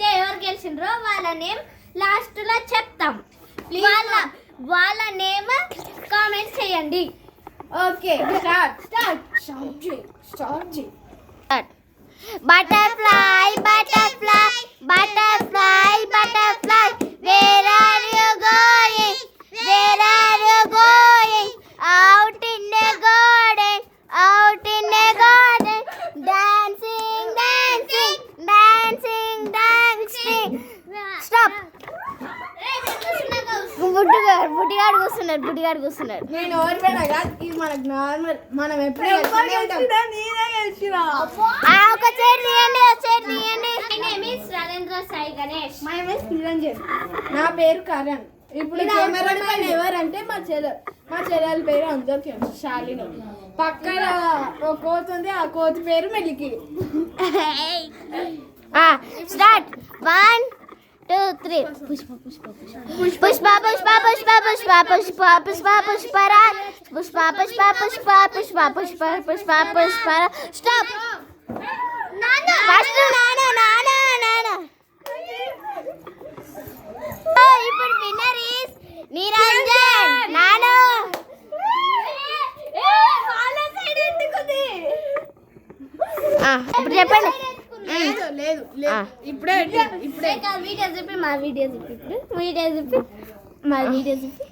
అయితే ఎవరు గెలిచిండ్రో వాళ్ళ నేమ్ లాస్ట్ లో చెప్తాం. వాళ్ళ నేమ్ కామెంట్ చేయండి. Okay start. Butterfly, butterfly, butterfly, butterfly, where are you going? Where are you going? Out in the garden, out in the garden, dancing, dancing, dancing, dancing. Stop. బుడ్డిగాడు కూర్చున్నాడు. నేను ఓడిపోయినా కాదు, ఇది మనకు నార్మల్. మనం ఎప్పుడు ఒక చైర్ తీయండి. My name is Rajendra Sai Ganesh. My name is Niranjan. నా పేరు కరణ్. ఇప్పుడు కెమెరామెన్ ఎవరంటే మా చెల్లెల పేరు అందరికీ తెలుసు, శాలిని. పక్కన ఒక కోతి ఉంది, ఆ కోతి పేరు మెలికి. Start 1 2 3 Pushpa Pushpa Pushpa Pushpa Pushpa Pushpa Pushpa Pushpa Pushpa Pushparaj Pushpa Pushpa Pushpa Pushpa Pushpa Pushpa Pushpa stop. First నానా ఇప్పుడు విన్నర్ ఇస్ నిరంజన్. నానా ఇప్పుడు చెప్పండి. లేదు ఇప్పుడే వీడియో చెప్పి మా వీడియో చెప్పి